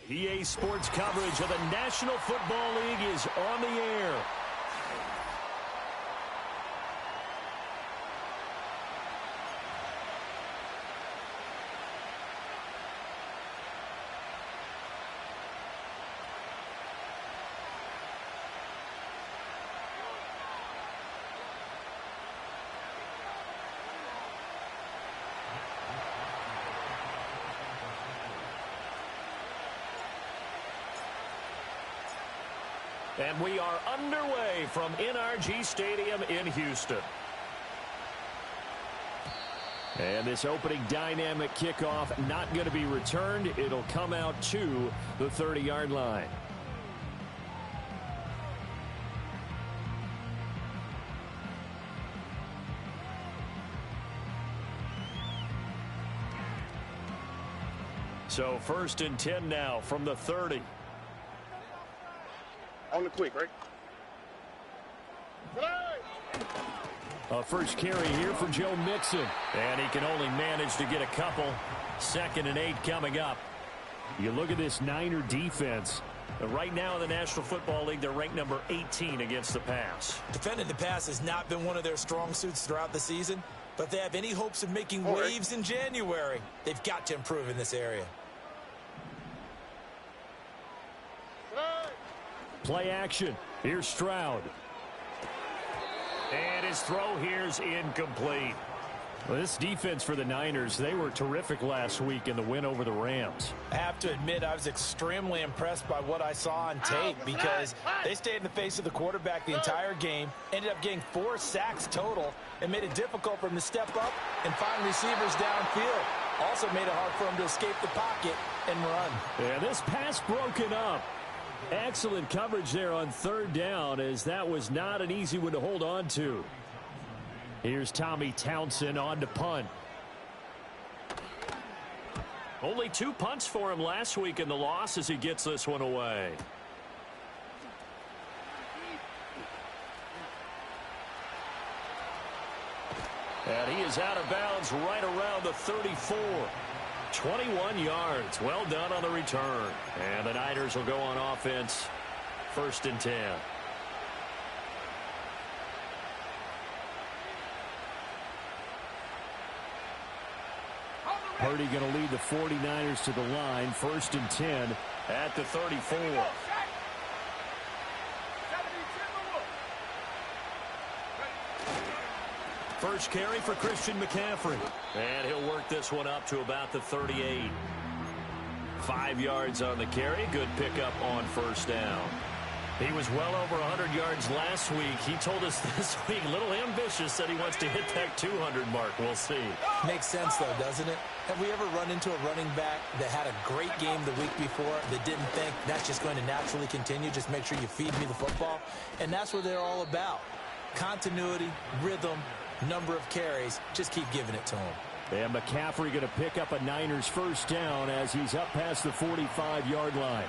EA Sports coverage of the National Football League is on the air. And we are underway from NRG Stadium in Houston. And this opening dynamic kickoff not going to be returned. It'll come out to the 30-yard line. So 1st and 10 now from the 30. On the quick, right? A first carry here for Joe Mixon. And he can only manage to get a couple. 2nd and 8 coming up. You look at this Niner defense. Right now in the National Football League, they're ranked number 18 against the pass. Defending the pass has not been one of their strong suits throughout the season. But if they have any hopes of making waves in January, they've got to improve in this area. Play action. Here's Stroud. And his throw here's incomplete. Well, this defense for the Niners, they were terrific last week in the win over the Rams. I have to admit, I was extremely impressed by what I saw on tape because they stayed in the face of the quarterback the entire game, ended up getting 4 sacks total, and made it difficult for him to step up and find receivers downfield. Also made it hard for him to escape the pocket and run. Yeah, this pass broken up. Excellent coverage there on 3rd down, as that was not an easy one to hold on to. Here's Tommy Townsend on to punt. Only 2 punts for him last week in the loss as he gets this one away. And he is out of bounds right around the 34. 21 yards. Well done on the return. And the Niners will go on offense. 1st and 10. Purdy going to lead the 49ers to the line. 1st and 10 at the 34. First carry for Christian McCaffrey. And he'll work this one up to about the 38. 5 yards on the carry. Good pickup on 1st down. He was well over 100 yards last week. He told us this week, a little ambitious, that he wants to hit that 200 mark. We'll see. Makes sense, though, doesn't it? Have we ever run into a running back that had a great game the week before that didn't think that's just going to naturally continue? Just make sure you feed me the football. And that's what they're all about. Continuity, rhythm, number of carries. Just keep giving it to him. And McCaffrey going to pick up a Niners 1st down as he's up past the 45-yard line.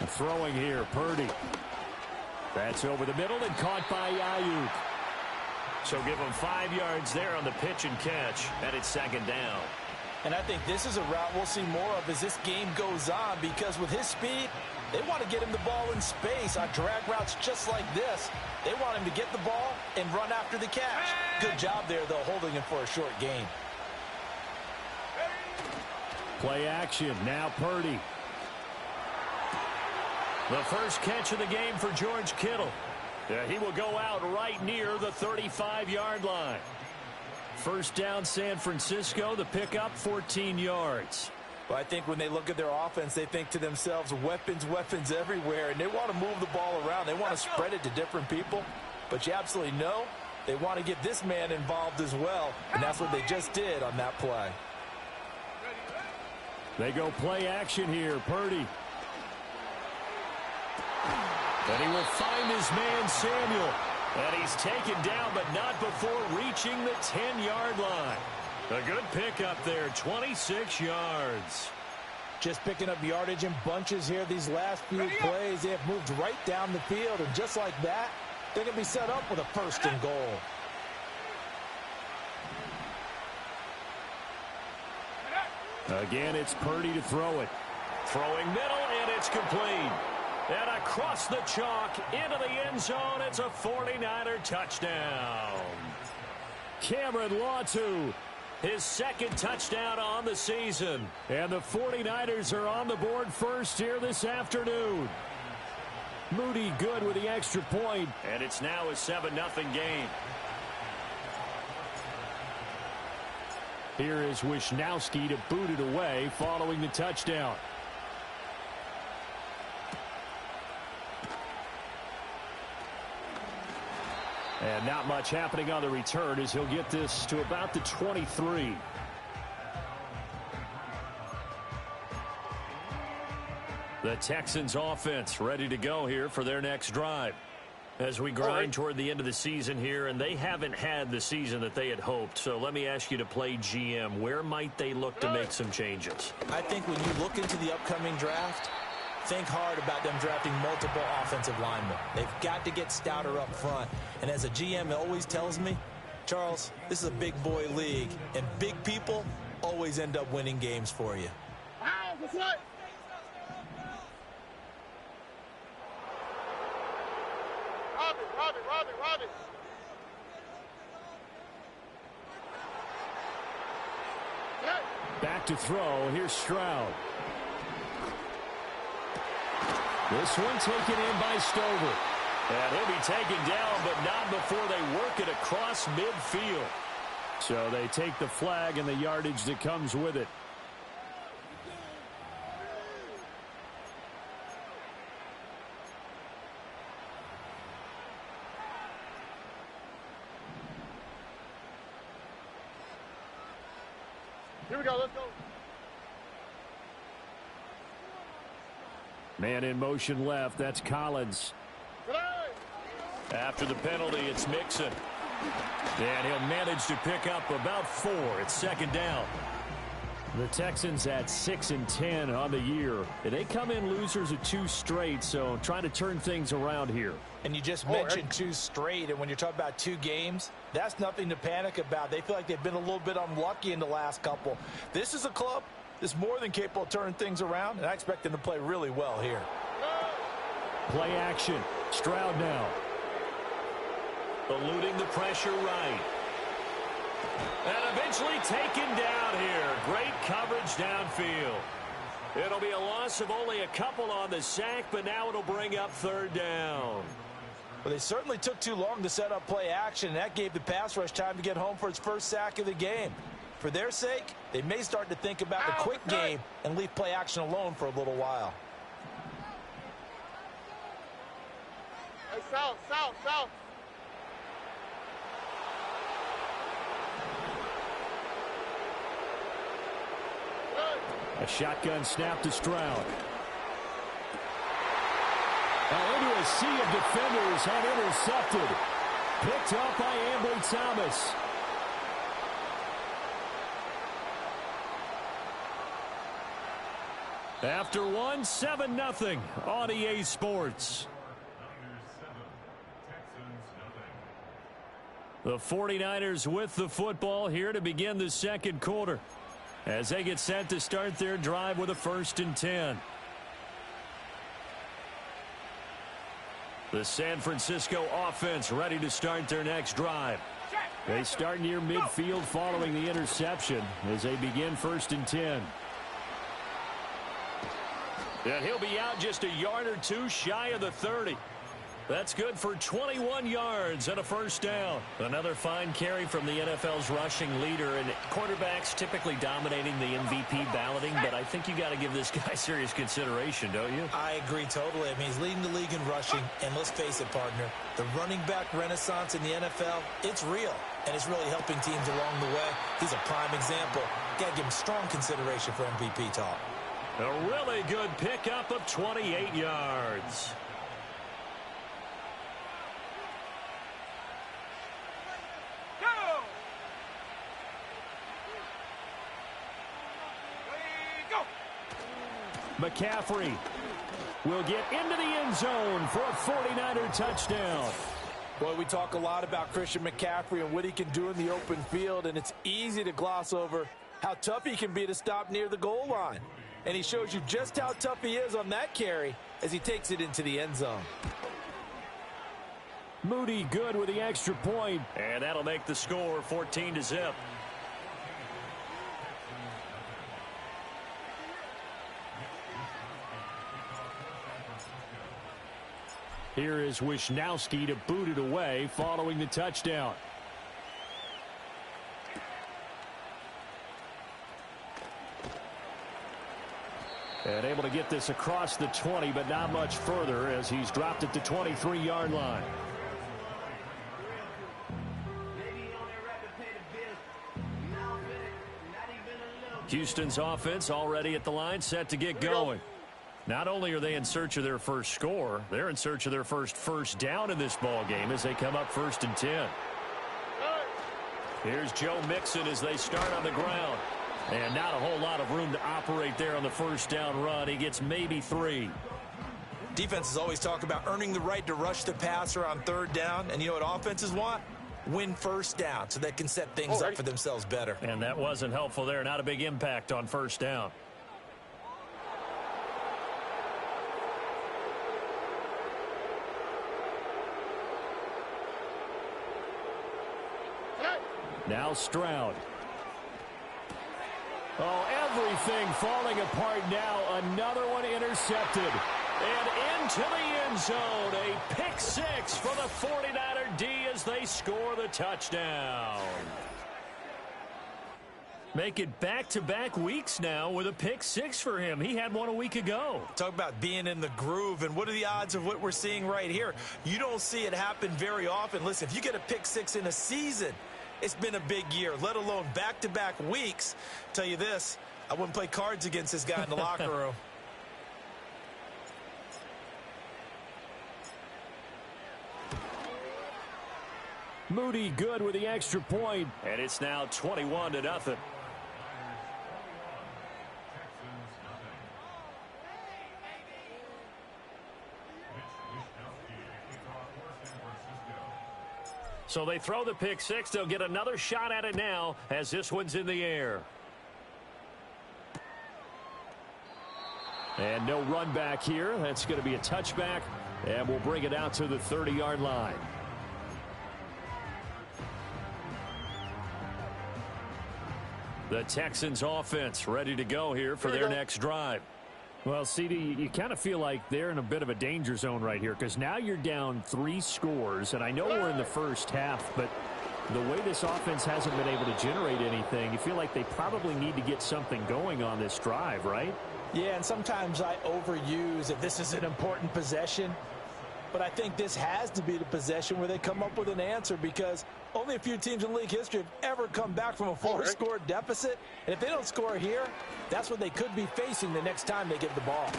Throwing here, Purdy. That's over the middle and caught by Ayuk. So give him 5 yards there on the pitch and catch, and it's 2nd down. And I think this is a route we'll see more of as this game goes on, because with his speed, they want to get him the ball in space on drag routes just like this. They want him to get the ball and run after the catch. Good job there, though, holding him for a short gain. Play action, now Purdy. The first catch of the game for George Kittle. He will go out right near the 35-yard line. 1st down San Francisco, the pickup 14 yards. Well, I think when they look at their offense, they think to themselves, weapons, weapons everywhere, and they want to move the ball around. They want to spread it to different people, but you absolutely know they want to get this man involved as well, and that's what they just did on that play. They go play action here, Purdy. And he will find his man, Samuel. And he's taken down, but not before reaching the 10-yard line. A good pickup there, 26 yards. Just picking up yardage in bunches here these last few plays. They have moved right down the field, and just like that, they're going to be set up with a 1st and goal. Again, it's Purdy to throw it. Throwing middle, and it's complete. And across the chalk, into the end zone, it's a 49er touchdown. Cameron Latu, his 2nd touchdown on the season. And the 49ers are on the board first here this afternoon. Moody good with the extra point, and it's now a 7-0 game. Here is Wisnowski to boot it away following the touchdown. And not much happening on the return as he'll get this to about the 23. The Texans offense ready to go here for their next drive. As we grind toward the end of the season here, and they haven't had the season that they had hoped. So let me ask you to play GM. Where might they look to make some changes? I think when you look into the upcoming draft, think hard about them drafting multiple offensive linemen. They've got to get stouter up front. And as a GM always tells me, Charles, this is a big boy league, and big people always end up winning games for you. Robbie. Back to throw. Here's Stroud. This one taken in by Stover. And he'll be taken down, but not before they work it across midfield. So they take the flag and the yardage that comes with it. Here we go, let's go. Man in motion left, that's Collins. After the penalty, it's Mixon. And he'll manage to pick up about 4. It's 2nd down. The Texans at 6-10 on the year. They come in losers of 2 straight, so trying to turn things around here. And you just mentioned 2 straight, and when you're talking about 2 games, that's nothing to panic about. They feel like they've been a little bit unlucky in the last couple. This is a club that's more than capable of turning things around, and I expect them to play really well here. Play action. Stroud now. Eluding the pressure right. And eventually taken down here. Great coverage downfield. It'll be a loss of only a couple on the sack, but now it'll bring up 3rd down. Well, they certainly took too long to set up play action, and that gave the pass rush time to get home for its first sack of the game. For their sake, they may start to think about the quick game and leave play action alone for a little while. Hey, south. A shotgun snap to Stroud. Now into a sea of defenders and intercepted. Picked up by Ambry Thomas. After one, 7-0 on EA Sports. The 49ers with the football here to begin the 2nd quarter, as they get set to start their drive with a 1st and 10. The San Francisco offense ready to start their next drive. They start near midfield following the interception as they begin 1st and 10. And he'll be out just a yard or 2 shy of the 30. That's good for 21 yards and a 1st down. Another fine carry from the NFL's rushing leader, and quarterbacks typically dominating the MVP balloting, but I think you got to give this guy serious consideration, don't you? I agree totally. I mean, he's leading the league in rushing, and let's face it, partner, the running back renaissance in the NFL, it's real, and it's really helping teams along the way. He's a prime example. Got to give him strong consideration for MVP talk. A really good pickup of 28 yards. McCaffrey will get into the end zone for a 49er touchdown. Boy, we talk a lot about Christian McCaffrey and what he can do in the open field, and it's easy to gloss over how tough he can be to stop near the goal line. And he shows you just how tough he is on that carry as he takes it into the end zone. Moody good with the extra point, and that'll make the score 14-0. Here is Wisnowski to boot it away following the touchdown. And able to get this across the 20, but not much further as he's dropped it to 23-yard line. Houston's offense already at the line, set to get going. Not only are they in search of their first score, they're in search of their first down in this ball game as they come up 1st and 10. Here's Joe Mixon as they start on the ground. And not a whole lot of room to operate there on the first down run. He gets maybe 3. Defenses always talk about earning the right to rush the passer on 3rd down. And you know what offenses want? Win first down so they can set things up for themselves better. And that wasn't helpful there. Not a big impact on 1st down. Now Stroud. Oh, everything falling apart now. Another one intercepted. And into the end zone. A pick 6 for the 49er D as they score the touchdown. Make it back-to-back weeks now with a pick 6 for him. He had one a week ago. Talk about being in the groove, and what are the odds of what we're seeing right here? You don't see it happen very often. Listen, if you get a pick 6 in a season, it's been a big year, let alone back-to-back weeks. Tell you this, I wouldn't play cards against this guy in the locker room. Moody good with the extra point, and it's now 21-0. So they throw the pick 6. They'll get another shot at it now as this one's in the air. And no run back here. That's going to be a touchback, and we'll bring it out to the 30-yard line. The Texans offense ready to go here for their next drive. Well, CD, you kind of feel like they're in a bit of a danger zone right here because now you're down 3 scores, and I know we're in the first half, but the way this offense hasn't been able to generate anything, you feel like they probably need to get something going on this drive, right? Yeah, and sometimes I overuse if this is an important possession, but I think this has to be the possession where they come up with an answer because only a few teams in league history have ever come back from a 4-score deficit. And if they don't score here, that's what they could be facing the next time they get the ball.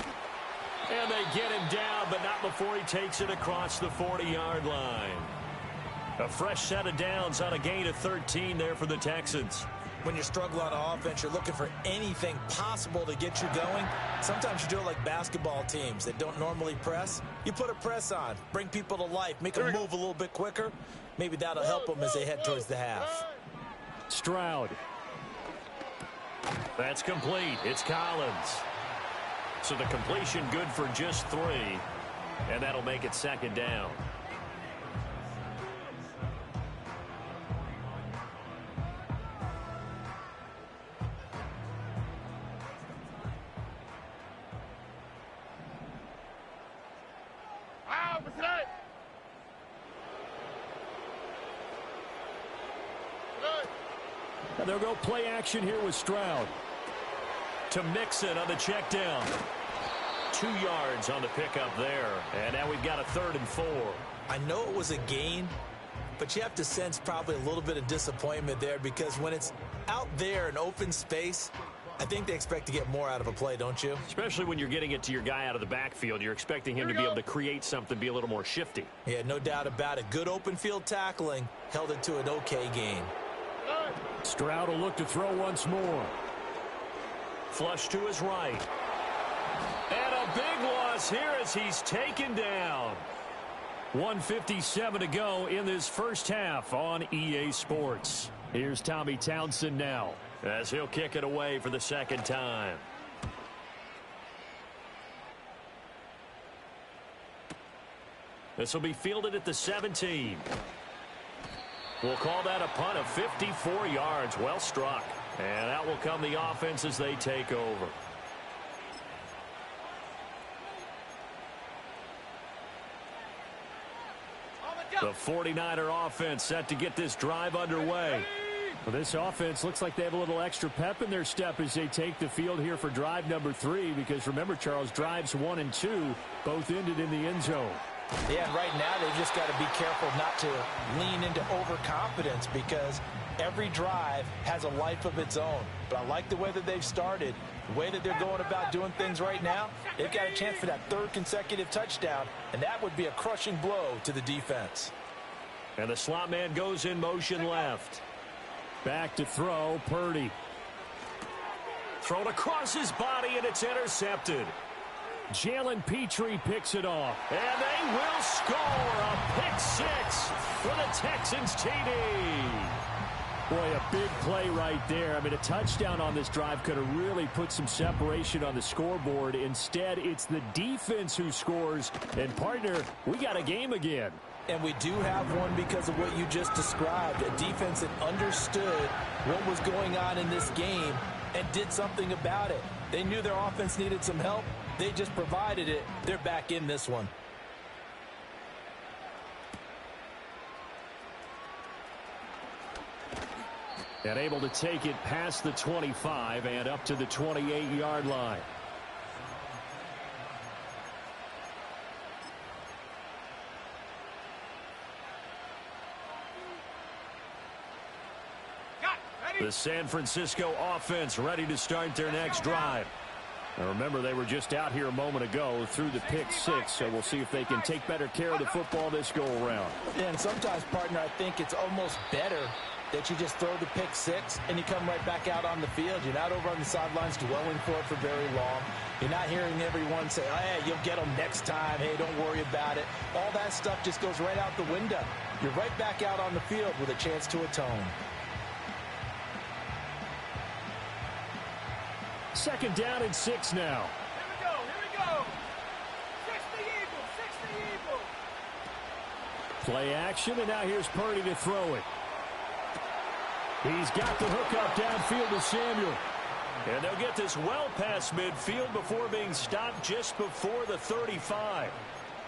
And they get him down, but not before he takes it across the 40-yard line. A fresh set of downs on a gain of 13 there for the Texans. When you struggle on offense, you're looking for anything possible to get you going. Sometimes you do it like basketball teams that don't normally press. You put a press on, bring people to life, make them move a little bit quicker. Maybe that'll help them as they head towards the half. Stroud. That's complete. It's Collins. So the completion good for just 3. And that'll make it 2nd down. And they'll go play action here with Stroud. To Mixon on the check down. 2 yards on the pickup there. And now we've got a 3rd and 4. I know it was a gain, but you have to sense probably a little bit of disappointment there because when it's out there in open space, I think they expect to get more out of a play, don't you? Especially when you're getting it to your guy out of the backfield. You're expecting him to be able to create something, be a little more shifty. Yeah, no doubt about it. Good open field tackling held it to an okay gain. Stroud will look to throw once more. Flush to his right. big loss here as he's taken down. 1:57 to go in this first half on EA Sports. Here's Tommy Townsend now as he'll kick it away for the second time. This will be fielded at the 17. We'll call that a punt of 54 yards. Well struck. And out will come the offense as they take over. The 49er offense set to get this drive underway. Well, this offense looks like they have a little extra pep in their step as they take the field here for drive number 3. Because remember, Charles, drives 1 and 2 both ended in the end zone. Yeah, and right now they've just got to be careful not to lean into overconfidence because every drive has a life of its own. But I like the way that they've started, the way that they're going about doing things right now. They've got a chance for that 3rd consecutive touchdown, and that would be a crushing blow to the defense. And the slot man goes in motion left. Back to throw, Purdy. Thrown across his body, and it's intercepted. Jalen Petrie picks it off. And they will score a pick 6 for the Texans TD. Boy, a big play right there. I mean, a touchdown on this drive could have really put some separation on the scoreboard. Instead, it's the defense who scores. And, partner, we got a game again. And we do have one because of what you just described. A defense that understood what was going on in this game and did something about it. They knew their offense needed some help. They just provided it. They're back in this one. And able to take it past the 25 and up to the 28-yard line. The San Francisco offense ready to start their next drive. Now remember, they were just out here a moment ago through the pick 6, so we'll see if they can take better care of the football this go-around. Yeah, and sometimes, partner, I think it's almost better that you just throw the pick 6 and you come right back out on the field. You're not over on the sidelines dwelling for it for very long. You're not hearing everyone say, hey, you'll get them next time. Hey, don't worry about it. All that stuff just goes right out the window. You're right back out on the field with a chance to atone. Second down and 6 now. Here we go. 60 Eagles. Play action, and now here's Purdy to throw it. He's got the hook up downfield to Samuel. And they'll get this well past midfield before being stopped just before the 35.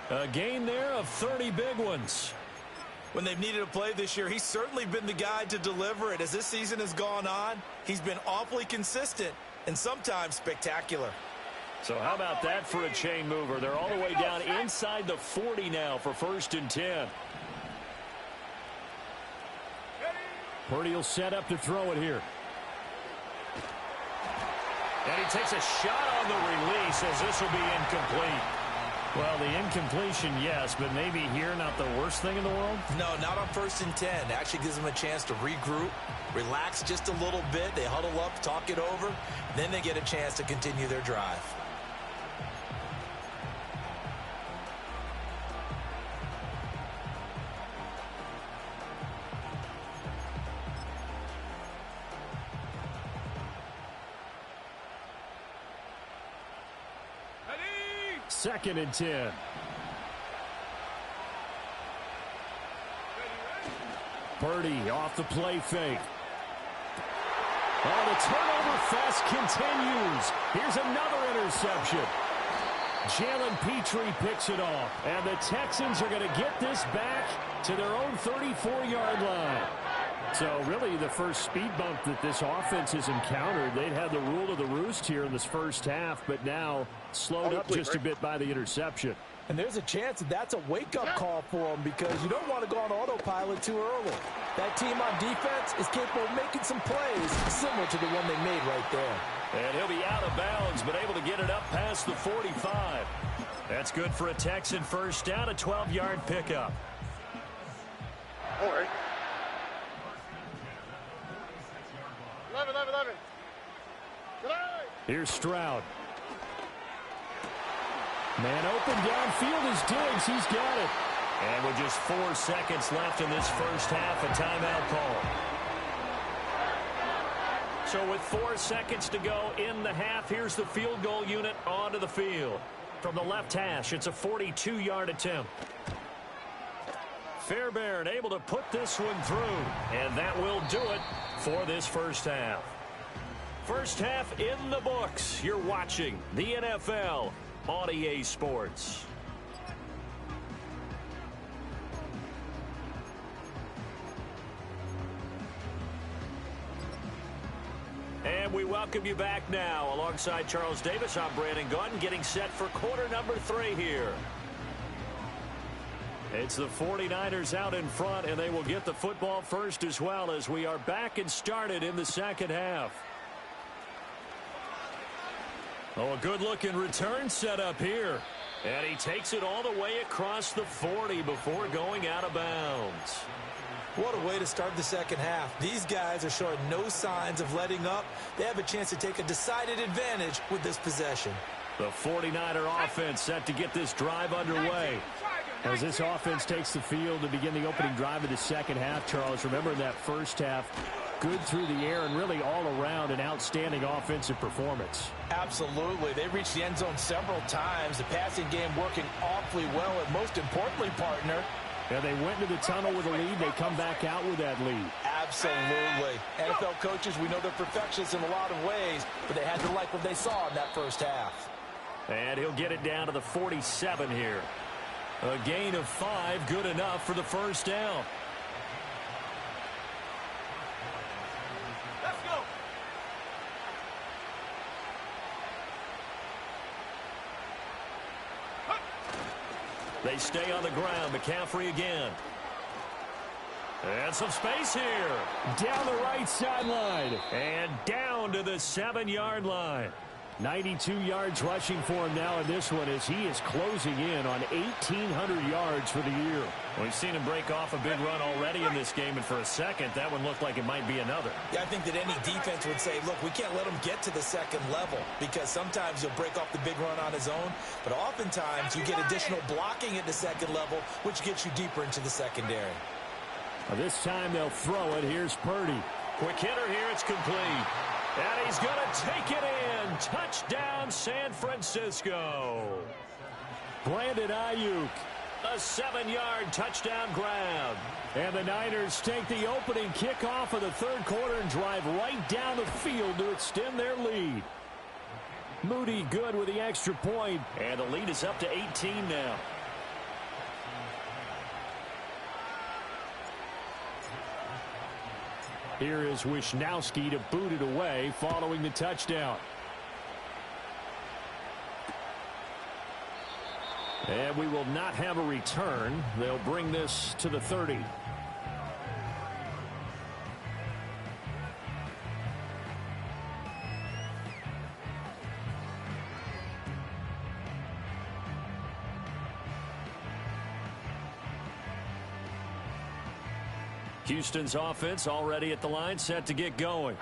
A gain there of 30 big ones. When they've needed a play this year, he's certainly been the guy to deliver it. As this season has gone on, he's been awfully consistent and sometimes spectacular. So how about that for a chain mover? They're all the way down inside the 40 now for 1st and 10. Purdy will set up to throw it here. And he takes a shot on the release as this will be incomplete. Well, the incompletion, yes, but maybe here not the worst thing in the world? No, not on 1st and 10. It actually gives them a chance to regroup, relax just a little bit. They huddle up, talk it over, then they get a chance to continue their drive. Second and 10. Purdy off the play fake. Oh, the turnover fest continues. Here's another interception. Jalen Petrie picks it off. And the Texans are going to get this back to their own 34-yard line. So really the first speed bump that this offense has encountered. They'd had the rule of the roost here in this first half, but now slowed up just a bit by the interception. And there's a chance that that's a wake-up call for them because you don't want to go on autopilot too early. That team on defense is capable of making some plays similar to the one they made right there. And he'll be out of bounds, but able to get it up past the 45. That's good for a Texan first down, a 12-yard pickup. Don't worry. 11. Here's Stroud. Man open downfield is Diggs. He's got it. And with just 4 seconds left in this first half, a timeout call. So with 4 seconds to go in the half, here's the field goal unit onto the field. From the left hash, it's a 42-yard attempt. Fairbairn able to put this one through, and that will do it for this first half. First half in the books. You're watching the NFL on EA Sports. And we welcome you back now. Alongside Charles Davis, I'm Brandon Gunn, getting set for quarter number 3 here. It's the 49ers out in front, and they will get the football first as well as we are back and started in the second half. Oh, a good-looking return set up here. And he takes it all the way across the 40 before going out of bounds. What a way to start the second half. These guys are showing no signs of letting up. They have a chance to take a decided advantage with this possession. The 49er offense set to get this drive underway. As this offense takes the field to begin the opening drive of the second half, Charles, remember in that first half, good through the air and really all around an outstanding offensive performance. Absolutely. They reached the end zone several times. The passing game working awfully well, and most importantly, partner, yeah, they went into the tunnel with a lead. They come back out with that lead. Absolutely. NFL coaches, we know they're perfectionists in a lot of ways, but they had to like what they saw in that first half. And he'll get it down to the 47 here. A gain of 5, good enough for the first down. Let's go. They stay on the ground. McCaffrey again. And some space here. Down the right sideline. And down to the 7-yard line. 92 yards rushing for him now in this one as he is closing in on 1,800 yards for the year. We've seen him break off a big run already in this game, and for a second, that one looked like it might be another. Yeah, I think that any defense would say, look, we can't let him get to the second level because sometimes he'll break off the big run on his own, but oftentimes you get additional blocking at the second level, which gets you deeper into the secondary. This time they'll throw it. Here's Purdy. Quick hitter here. It's complete. And he's going to take it in. Touchdown, San Francisco. Brandon Ayuk. A 7-yard touchdown grab. And the Niners take the opening kickoff of the third quarter and drive right down the field to extend their lead. Moody good with the extra point. And the lead is up to 18 now. Here is Wisnowski to boot it away following the touchdown. And we will not have a return. They'll bring this to the 30. Houston's offense already at the line, set to get going.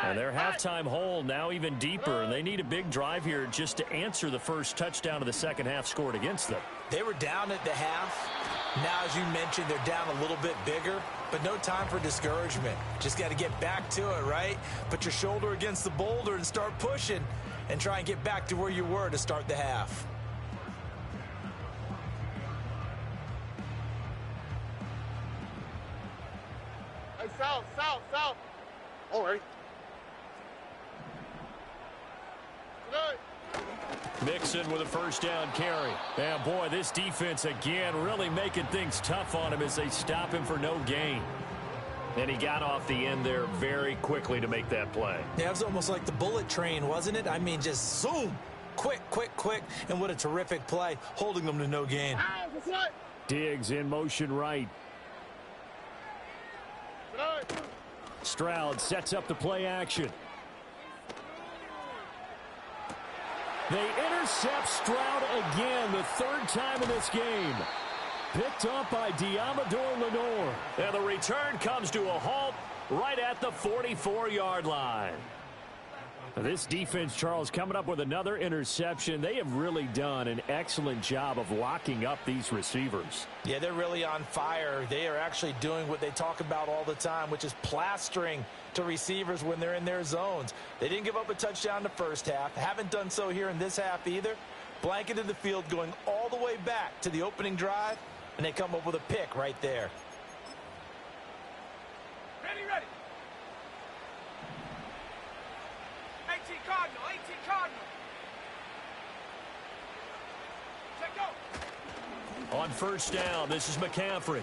And their halftime hole now even deeper, and they need a big drive here just to answer the first touchdown of the second half scored against them. They were down at the half. Now, as you mentioned, they're down a little bit bigger, but no time for discouragement. Just got to get back to it, right? Put your shoulder against the boulder and start pushing and try and get back to where you were to start the half. South. All right. Mixon with a first down carry. And boy, this defense again really making things tough on him as they stop him for no gain. And he got off the end there very quickly to make that play. Yeah, it was almost like the bullet train, wasn't it? I mean, just zoom. Quick. And what a terrific play, holding them to no gain. Diggs in motion right. Stroud sets up the play action. They intercept Stroud again, the third time in this game. Picked up by Diamador Lenore. And the return comes to a halt right at the 44-yard line. This defense, Charles, coming up with another interception. They have really done an excellent job of locking up these receivers. Yeah, they're really on fire. They are actually doing what they talk about all the time, which is plastering to receivers when they're in their zones. They didn't give up a touchdown in the first half. Haven't done so here in this half either. Blanketed the field going all the way back to the opening drive, and they come up with a pick right there. Ready, ready. 18 Cardinal, 18 Cardinal. Check go. On first down, this is McCaffrey.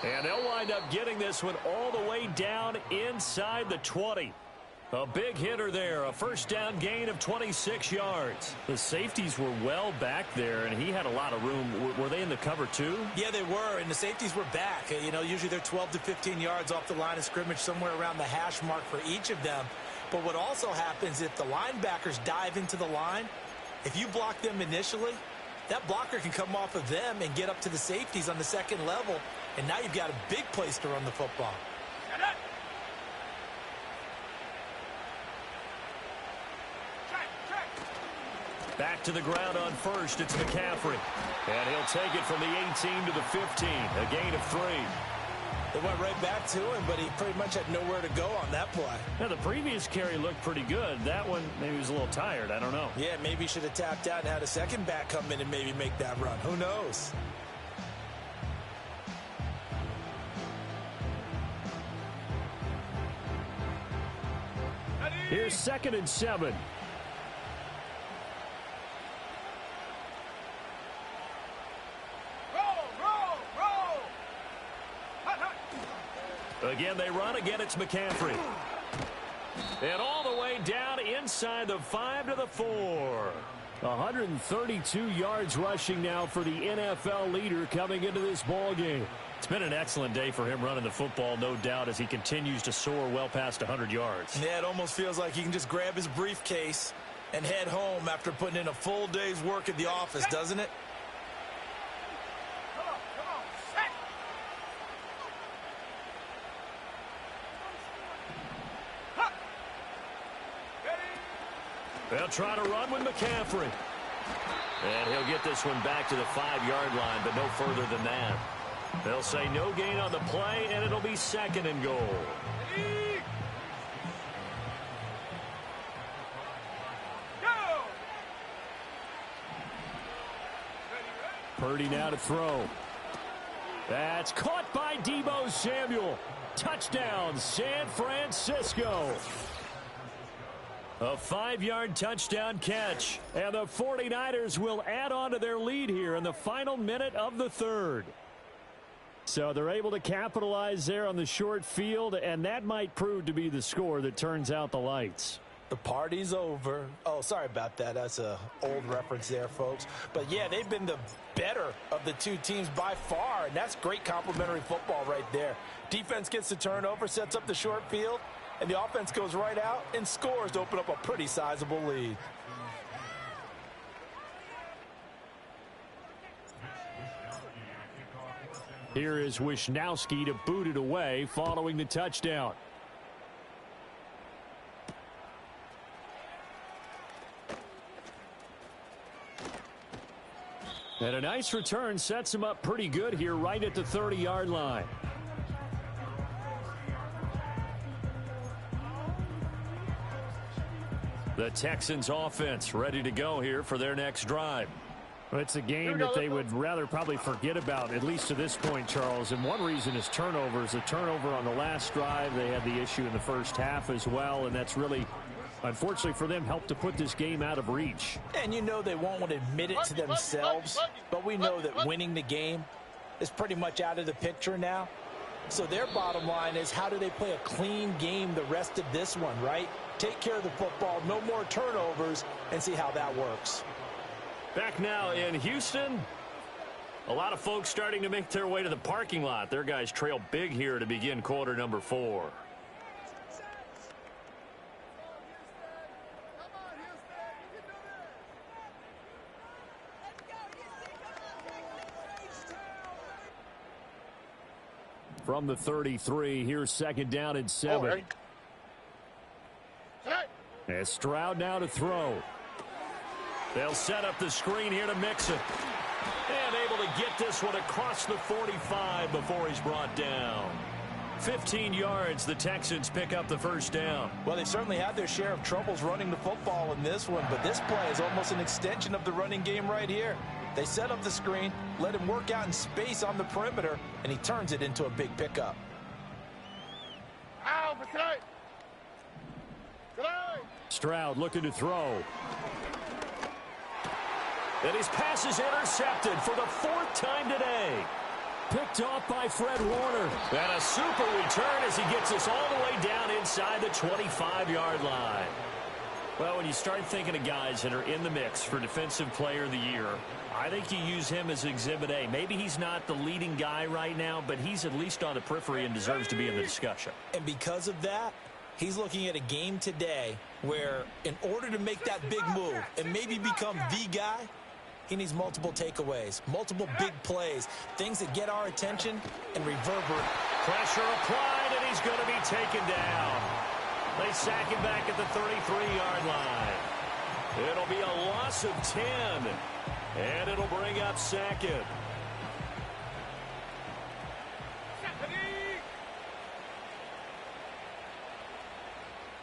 And they'll wind up getting this one all the way down inside the 20. A big hitter there, a first down gain of 26 yards. The safeties were well back there, and he had a lot of room. Were they in the cover too? Yeah, they were, and the safeties were back. You know, usually they're 12 to 15 yards off the line of scrimmage, somewhere around the hash mark for each of them. But what also happens if the linebackers dive into the line, if you block them initially, that blocker can come off of them and get up to the safeties on the second level, and now you've got a big place to run the football. Get it. Back to the ground on first, it's McCaffrey. And he'll take it from the 18 to the 15, a gain of 3. They went right back to him, but he pretty much had nowhere to go on that play. Now, the previous carry looked pretty good. That one, maybe he was a little tired. I don't know. Yeah, maybe he should have tapped out and had a second back come in and maybe make that run. Who knows? Here's 2nd and 7. Again, they run. Again, it's McCaffrey. And all the way down inside the 5 to the 4. 132 yards rushing now for the NFL leader coming into this ball game. It's been an excellent day for him running the football, no doubt, as he continues to soar well past 100 yards. Yeah, it almost feels like he can just grab his briefcase and head home after putting in a full day's work at the office, doesn't it? Come on, set. Huh. Ready. They'll try to run with McCaffrey. And he'll get this one back to the 5-yard line, but no further than that. They'll say no gain on the play, and it'll be 2nd and goal. Ready. Go. Purdy now to throw. That's caught by Deebo Samuel. Touchdown, San Francisco. A 5-yard touchdown catch. And the 49ers will add on to their lead here in the final minute of the 3rd. So they're able to capitalize there on the short field, and that might prove to be the score that turns out the lights. The party's over. Oh, sorry about that. That's an old reference there, folks. But, yeah, they've been the better of the two teams by far, and that's great complimentary football right there. Defense gets the turnover, sets up the short field, and the offense goes right out and scores to open up a pretty sizable lead. Here is Wisnowski to boot it away following the touchdown. And a nice return sets him up pretty good here right at the 30-yard line. The Texans offense ready to go here for their next drive. Well, it's a game that they would rather probably forget about, at least to this point, Charles. And one reason is turnovers. A turnover on the last drive. They had the issue in the first half as well, and that's really, unfortunately for them, helped to put this game out of reach. And you know they won't want to admit it to themselves, but we know that winning the game is pretty much out of the picture now. So their bottom line is, how do they play a clean game the rest of this one, right? Take care of the football, no more turnovers, and see how that works. Back now in Houston. A lot of folks starting to make their way to the parking lot. Their guys trail big here to begin quarter number 4. From the 33, here's second down and 7. ready? Set. As Stroud now to throw. They'll set up the screen here to Mixon. And able to get this one across the 45 before he's brought down. 15 yards, the Texans pick up the first down. Well, they certainly had their share of troubles running the football in this one, but this play is almost an extension of the running game right here. They set up the screen, let him work out in space on the perimeter, and he turns it into a big pickup. Ow, Good Stroud looking to throw. And his pass is intercepted for the 4th time today. Picked off by Fred Warner. And a super return as he gets us all the way down inside the 25-yard line. Well, when you start thinking of guys that are in the mix for Defensive Player of the Year, I think you use him as Exhibit A. Maybe he's not the leading guy right now, but he's at least on the periphery and deserves to be in the discussion. And because of that, he's looking at a game today where in order to make that big move and maybe become the guy, he needs multiple takeaways, multiple big plays, things that get our attention and reverberate. Pressure applied, and he's going to be taken down. They sack him back at the 33-yard line. It'll be a loss of 10, and it'll bring up second.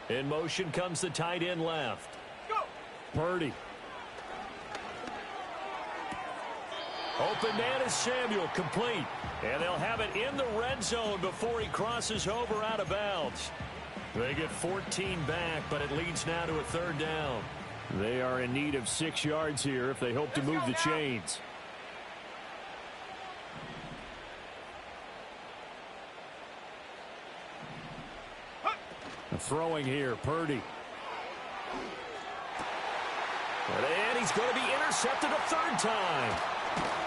In motion comes the tight end left. Go. Purdy. Open man is Samuel, complete. And they'll have it in the red zone before he crosses over out of bounds. They get 14 back, but it leads now to a 3rd down. They are in need of 6 yards here if they hope to move the chains. Throwing here, Purdy. And he's going to be intercepted a 3rd time.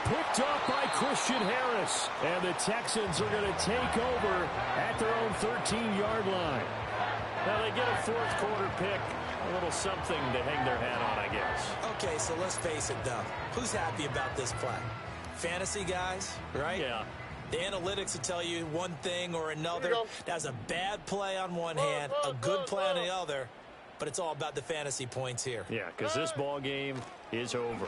Picked off by Christian Harris. And the Texans are going to take over at their own 13-yard line. Now they get a 4th quarter pick. A little something to hang their hat on, I guess. Okay, so let's face it, though. Who's happy about this play? Fantasy guys, right? Yeah. The analytics will tell you one thing or another. That's a bad play on one hand, a good play on the other, but it's all about the fantasy points here. Yeah, because this ball game is over.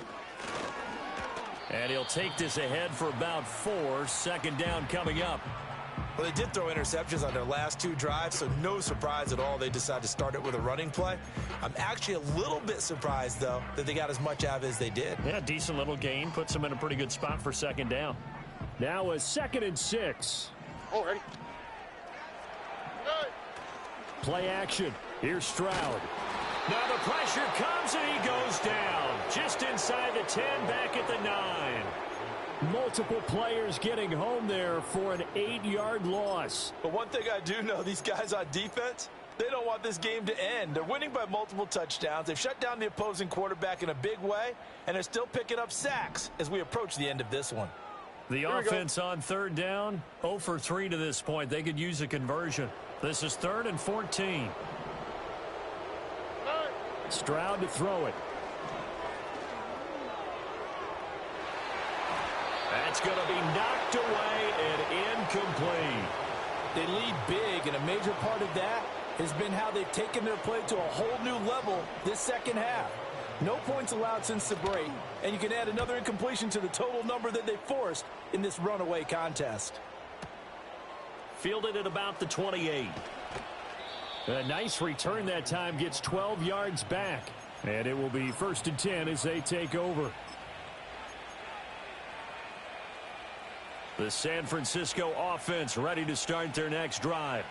And he'll take this ahead for about 4. 2nd down coming up. Well, they did throw interceptions on their last 2 drives, so no surprise at all they decided to start it with a running play. I'm actually a little bit surprised, though, that they got as much out of it as they did. Yeah, decent little gain. Puts them in a pretty good spot for 2nd down. Now a 2nd and 6. Oh, ready. Play action. Here's Stroud. Now the pressure comes and he goes down. Just inside the 10, back at the 9. Multiple players getting home there for an 8-yard loss. But one thing I do know, these guys on defense, they don't want this game to end. They're winning by multiple touchdowns. They've shut down the opposing quarterback in a big way, and they're still picking up sacks as we approach the end of this one. The offense on 3rd down, 0 for 3 to this point. They could use a conversion. This is 3rd and 14. Stroud to throw it. That's going to be knocked away and incomplete. They lead big, and a major part of that has been how they've taken their play to a whole new level this 2nd half. No points allowed since the break, and you can add another incompletion to the total number that they forced in this runaway contest. Fielded at about the 28. A nice return that time, gets 12 yards back. And it will be 1st and 10 as they take over. The San Francisco offense ready to start their next drive.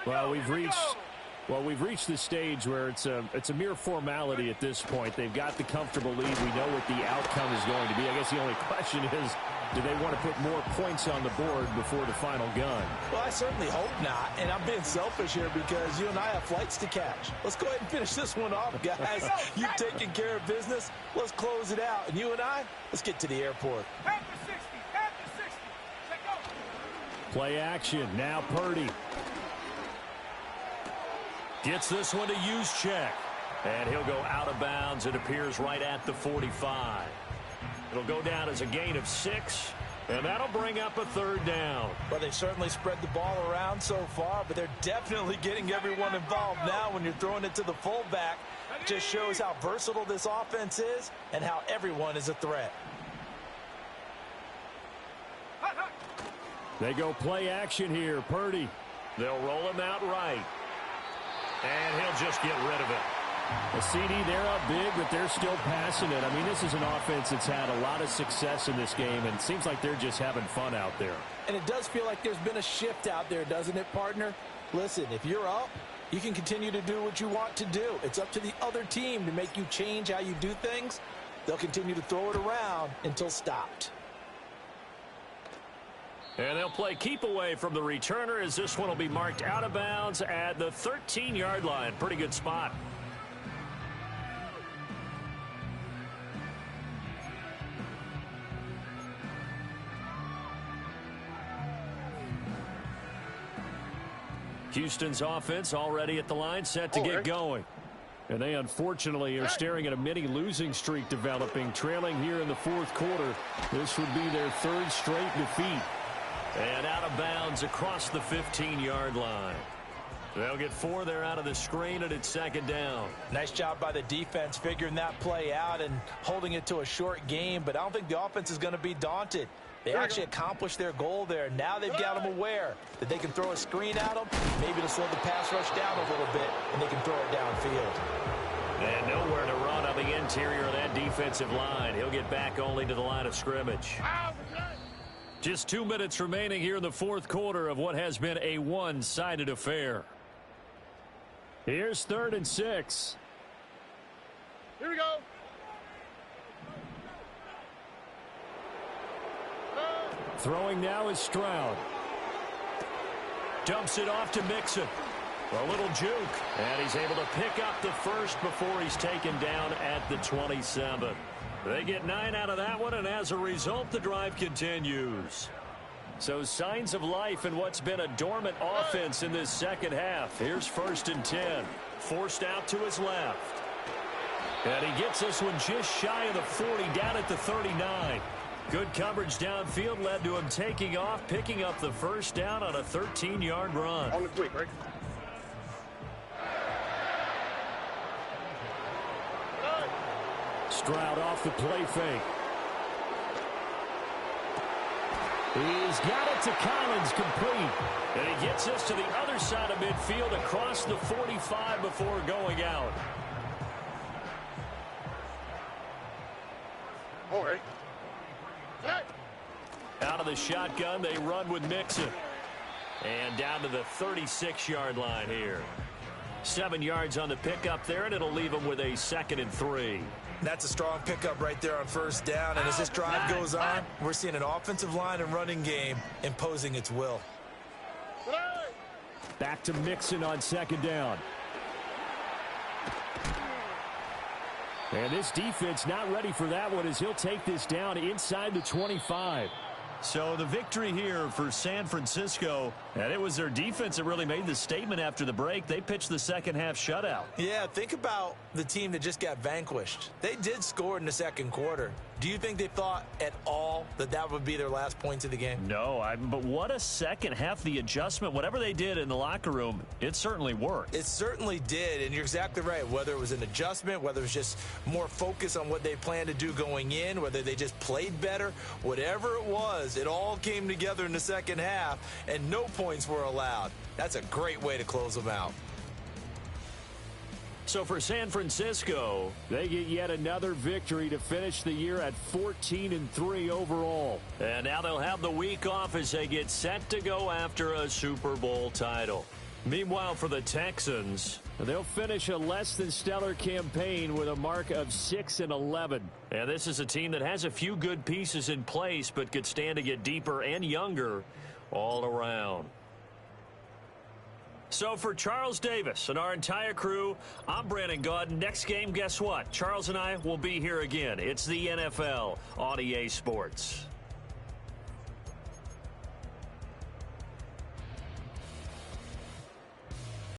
Well, we've reached the stage where it's a mere formality at this point. They've got the comfortable lead. We know what the outcome is going to be. I guess the only question is, do they want to put more points on the board before the final gun? Well, I certainly hope not, and I'm being selfish here because you and I have flights to catch. Let's go ahead and finish this one off, guys. You've taken care of business. Let's close it out. And you and I, let's get to the airport. Half to 60. Half to 60. Let go. Play action. Now Purdy. Gets this one to Juszczyk. And he'll go out of bounds. It appears right at the 45. It'll go down as a gain of 6. And that'll bring up a third down. Well, they certainly spread the ball around so far, but they're definitely getting everyone involved now when you're throwing it to the fullback. It just shows how versatile this offense is and how everyone is a threat. They go play action here. Purdy. They'll roll him out right. And he'll just get rid of it. A CD, they're up big, but they're still passing it. I mean, this is an offense that's had a lot of success in this game, and it seems like they're just having fun out there. And it does feel like there's been a shift out there, doesn't it, partner? Listen, if you're up, you can continue to do what you want to do. It's up to the other team to make you change how you do things. They'll continue to throw it around until stopped. And they'll play keep away from the returner as this one will be marked out of bounds at the 13-yard line. Pretty good spot. Houston's offense already at the line, set to get going. And they unfortunately are staring at a mini losing streak developing, trailing here in the fourth quarter. This would be their third straight defeat. And out of bounds across the 15-yard line. They'll get 4 there out of the screen, and it's second down. Nice job by the defense figuring that play out and holding it to a short game, but I don't think the offense is going to be daunted. They actually accomplished their goal there. Now they've got them aware that they can throw a screen at them, maybe to slow the pass rush down a little bit, and they can throw it downfield. And nowhere to run on the interior of that defensive line. He'll get back only to the line of scrimmage. Just 2 minutes remaining here in the fourth quarter of what has been a one-sided affair. Here's 3rd and 6. Here we go. Throwing now is Stroud. Dumps it off to Mixon. A little juke. And he's able to pick up the first before he's taken down at the 27. They get 9 out of that one, and as a result, the drive continues. So signs of life in what's been a dormant offense in this second half. Here's 1st and 10. Forced out to his left. And he gets this one just shy of the 40, down at the 39. Good coverage downfield led to him taking off, picking up the first down on a 13-yard run. On the quick, right? Stroud off the play fake. He's got it to Collins, complete. And he gets this to the other side of midfield across the 45 before going out. All right. Out of the shotgun, they run with Mixon. And down to the 36-yard line here. 7 yards on the pickup there, and it'll leave them with a 2nd and 3. That's a strong pickup right there on first down. And as this drive goes on, we're seeing an offensive line and running game imposing its will. Back to Mixon on 2nd down. And this defense not ready for that one as he'll take this down inside the 25. So the victory here for San Francisco, and it was their defense that really made the statement after the break. They pitched the second half shutout. Yeah, think about the team that just got vanquished. They did score in the second quarter. Do you think they thought at all that that would be their last points of the game? No, but what a second half. The adjustment, whatever they did in the locker room, it certainly worked. It certainly did, and you're exactly right. Whether it was an adjustment, whether it was just more focus on what they planned to do going in, whether they just played better, whatever it was, it all came together in the second half, and no points were allowed. That's a great way to close them out. So for San Francisco, they get yet another victory to finish the year at 14-3 overall. And now they'll have the week off as they get set to go after a Super Bowl title. Meanwhile, for the Texans, they'll finish a less than stellar campaign with a mark of 6-11. And this is a team that has a few good pieces in place, but could stand to get deeper and younger all around. So for Charles Davis and our entire crew, I'm Brandon Gaudin. Next game, guess what? Charles and I will be here again. It's the NFL on EA Sports.